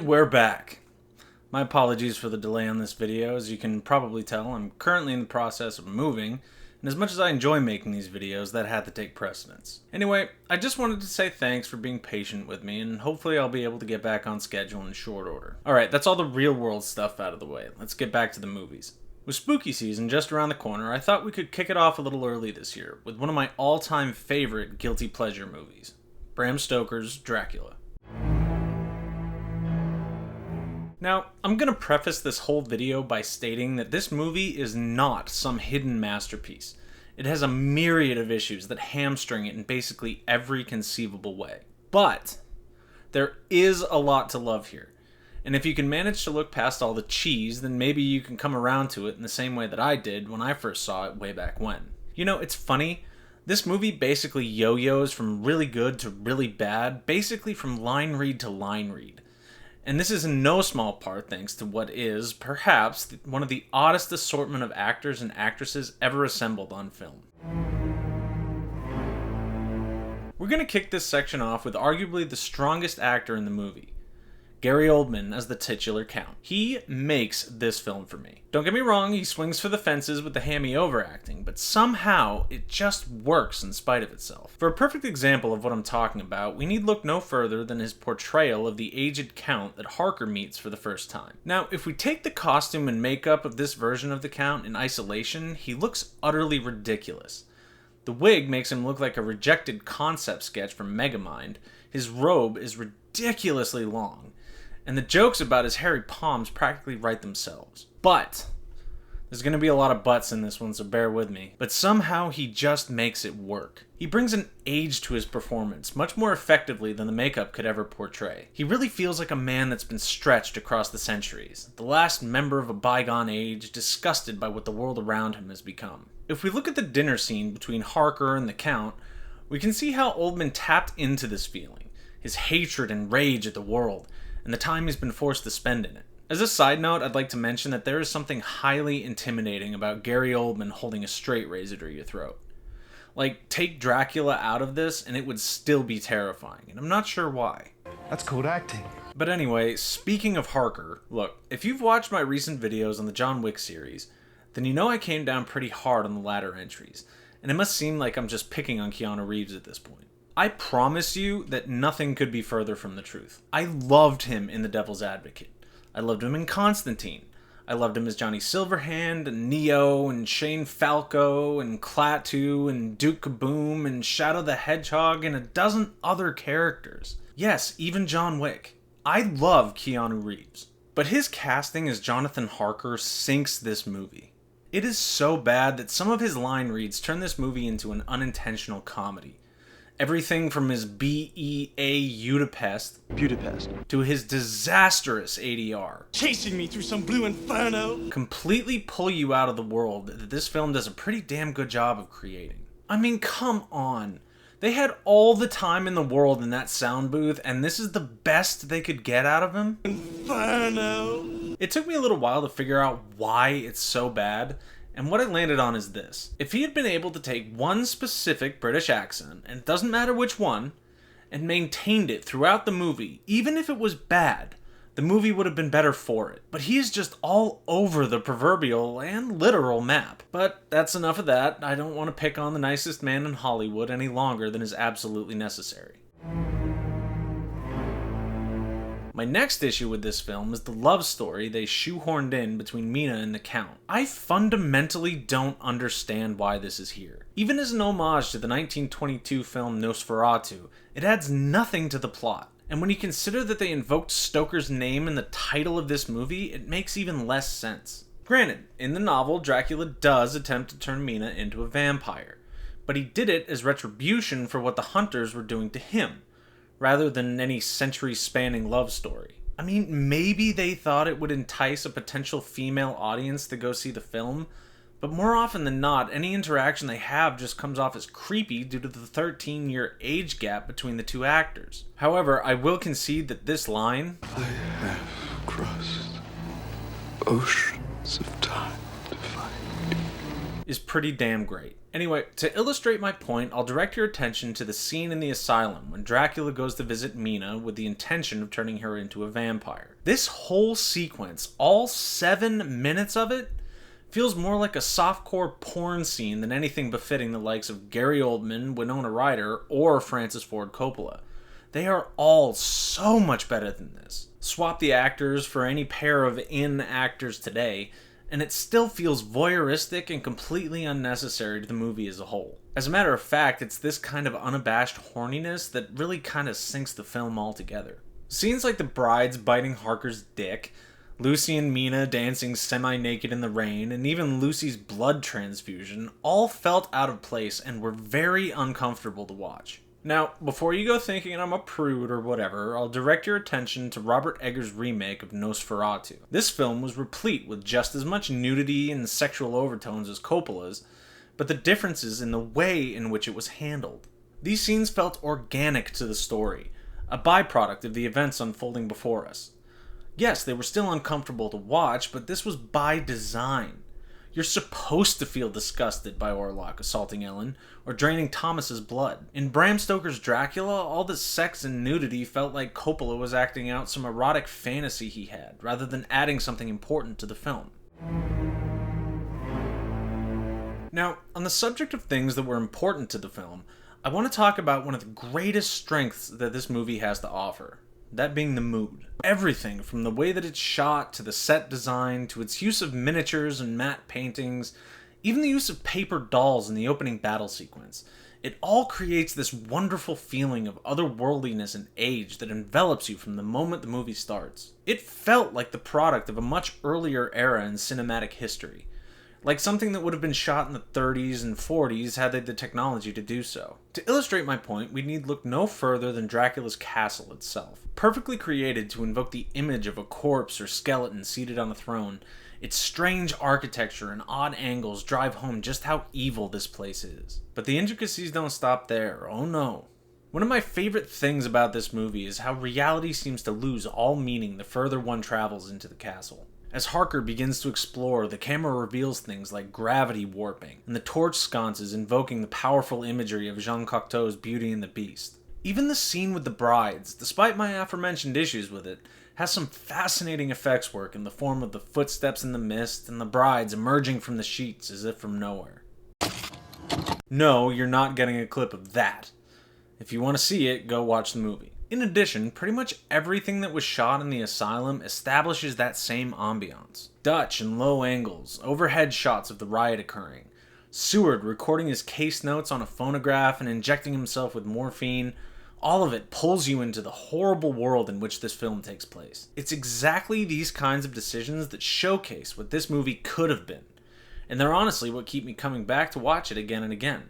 And we're back. My apologies for the delay on this video. As you can probably tell, I'm currently in the process of moving, and as much as I enjoy making these videos, that had to take precedence. Anyway, I just wanted to say thanks for being patient with me, and hopefully I'll be able to get back on schedule in short order. Alright, that's all the real world stuff out of the way. Let's get back to the movies. With spooky season just around the corner, I thought we could kick it off a little early this year with one of my all-time favorite guilty pleasure movies, Bram Stoker's Dracula. Now, I'm gonna preface this whole video by stating that this movie is not some hidden masterpiece. It has a myriad of issues that hamstring it in basically every conceivable way. But there is a lot to love here. And if you can manage to look past all the cheese, then maybe you can come around to it in the same way that I did when I first saw it way back when. You know, it's funny. This movie basically yo-yos from really good to really bad, basically from line read to line read. And this is in no small part thanks to what is, perhaps, one of the oddest assortment of actors and actresses ever assembled on film. We're going to kick this section off with arguably the strongest actor in the movie, Gary Oldman as the titular Count. He makes this film for me. Don't get me wrong, he swings for the fences with the hammy overacting, but somehow it just works in spite of itself. For a perfect example of what I'm talking about, we need look no further than his portrayal of the aged Count that Harker meets for the first time. Now, if we take the costume and makeup of this version of the Count in isolation, he looks utterly ridiculous. The wig makes him look like a rejected concept sketch from Megamind, his robe is ridiculously long, and the jokes about his hairy palms practically write themselves. But there's going to be a lot of buts in this one, so bear with me. But somehow he just makes it work. He brings an age to his performance, much more effectively than the makeup could ever portray. He really feels like a man that's been stretched across the centuries, the last member of a bygone age, disgusted by what the world around him has become. If we look at the dinner scene between Harker and the Count, we can see how Oldman tapped into this feeling, his hatred and rage at the world, and the time he's been forced to spend in it. As a side note, I'd like to mention that there is something highly intimidating about Gary Oldman holding a straight razor to your throat. Like, take Dracula out of this and it would still be terrifying, and I'm not sure why. That's called acting. But anyway, speaking of Harker, look, if you've watched my recent videos on the John Wick series, then you know I came down pretty hard on the latter entries, and it must seem like I'm just picking on Keanu Reeves at this point. I promise you that nothing could be further from the truth. I loved him in The Devil's Advocate. I loved him in Constantine. I loved him as Johnny Silverhand, and Neo, and Shane Falco, and Klaatu, and Duke Kaboom, and Shadow the Hedgehog, and a dozen other characters. Yes, even John Wick. I love Keanu Reeves. But his casting as Jonathan Harker sinks this movie. It is so bad that some of his line reads turn this movie into an unintentional comedy. Everything from his B.E.A. Budapest to his disastrous ADR. Chasing me through some blue inferno. Completely pull you out of the world that this film does a pretty damn good job of creating. I mean, come on. They had all the time in the world in that sound booth, and this is the best they could get out of him? Inferno. It took me a little while to figure out why it's so bad. And what I landed on is this. If he had been able to take one specific British accent, and it doesn't matter which one, and maintained it throughout the movie, even if it was bad, the movie would have been better for it. But he is just all over the proverbial and literal map. But that's enough of that. I don't want to pick on the nicest man in Hollywood any longer than is absolutely necessary. My next issue with this film is the love story they shoehorned in between Mina and the Count. I fundamentally don't understand why this is here. Even as an homage to the 1922 film Nosferatu, it adds nothing to the plot. And when you consider that they invoked Stoker's name in the title of this movie, it makes even less sense. Granted, in the novel, Dracula does attempt to turn Mina into a vampire, but he did it as retribution for what the hunters were doing to him, rather than any century-spanning love story. I mean, maybe they thought it would entice a potential female audience to go see the film, but more often than not, any interaction they have just comes off as creepy due to the 13-year age gap between the two actors. However, I will concede that this line, I have crossed oceans of time to find you, is pretty damn great. Anyway, to illustrate my point, I'll direct your attention to the scene in the asylum when Dracula goes to visit Mina with the intention of turning her into a vampire. This whole sequence, all 7 minutes of it, feels more like a softcore porn scene than anything befitting the likes of Gary Oldman, Winona Ryder, or Francis Ford Coppola. They are all so much better than this. Swap the actors for any pair of actors today, and it still feels voyeuristic and completely unnecessary to the movie as a whole. As a matter of fact, it's this kind of unabashed horniness that really kind of sinks the film altogether. Scenes like the brides biting Harker's dick, Lucy and Mina dancing semi-naked in the rain, and even Lucy's blood transfusion all felt out of place and were very uncomfortable to watch. Now, before you go thinking I'm a prude or whatever, I'll direct your attention to Robert Eggers' remake of Nosferatu. This film was replete with just as much nudity and sexual overtones as Coppola's, but the differences in the way in which it was handled. These scenes felt organic to the story, a byproduct of the events unfolding before us. Yes, they were still uncomfortable to watch, but this was by design. You're supposed to feel disgusted by Orlok assaulting Ellen, or draining Thomas's blood. In Bram Stoker's Dracula, all the sex and nudity felt like Coppola was acting out some erotic fantasy he had, rather than adding something important to the film. Now, on the subject of things that were important to the film, I want to talk about one of the greatest strengths that this movie has to offer. That being the mood. Everything from the way that it's shot, to the set design, to its use of miniatures and matte paintings, even the use of paper dolls in the opening battle sequence. It all creates this wonderful feeling of otherworldliness and age that envelops you from the moment the movie starts. It felt like the product of a much earlier era in cinematic history. Like something that would have been shot in the 30s and 40s had they the technology to do so. To illustrate my point, we need look no further than Dracula's castle itself. Perfectly created to invoke the image of a corpse or skeleton seated on a throne, its strange architecture and odd angles drive home just how evil this place is. But the intricacies don't stop there, oh no. One of my favorite things about this movie is how reality seems to lose all meaning the further one travels into the castle. As Harker begins to explore, the camera reveals things like gravity warping, and the torch sconces invoking the powerful imagery of Jean Cocteau's Beauty and the Beast. Even the scene with the brides, despite my aforementioned issues with it, has some fascinating effects work in the form of the footsteps in the mist and the brides emerging from the sheets as if from nowhere. No, you're not getting a clip of that. If you want to see it, go watch the movie. In addition, pretty much everything that was shot in the asylum establishes that same ambiance. Dutch and low angles, overhead shots of the riot occurring, Seward recording his case notes on a phonograph and injecting himself with morphine, all of it pulls you into the horrible world in which this film takes place. It's exactly these kinds of decisions that showcase what this movie could have been, and they're honestly what keep me coming back to watch it again and again.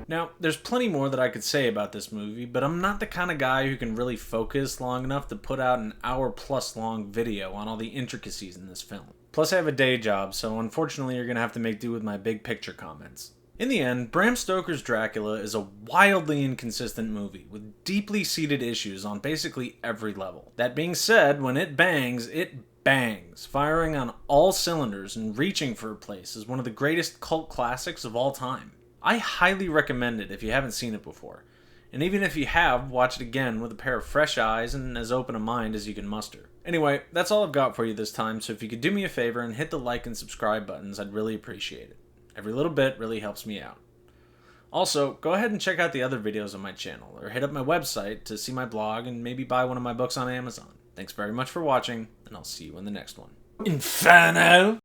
Now, there's plenty more that I could say about this movie, but I'm not the kind of guy who can really focus long enough to put out an hour-plus long video on all the intricacies in this film. Plus, I have a day job, so unfortunately you're going to have to make do with my big picture comments. In the end, Bram Stoker's Dracula is a wildly inconsistent movie, with deeply seated issues on basically every level. That being said, when it bangs, firing on all cylinders and reaching for a place as one of the greatest cult classics of all time. I highly recommend it if you haven't seen it before. And even if you have, watch it again with a pair of fresh eyes and as open a mind as you can muster. Anyway, that's all I've got for you this time, so if you could do me a favor and hit the like and subscribe buttons, I'd really appreciate it. Every little bit really helps me out. Also, go ahead and check out the other videos on my channel, or hit up my website to see my blog and maybe buy one of my books on Amazon. Thanks very much for watching, and I'll see you in the next one. Inferno!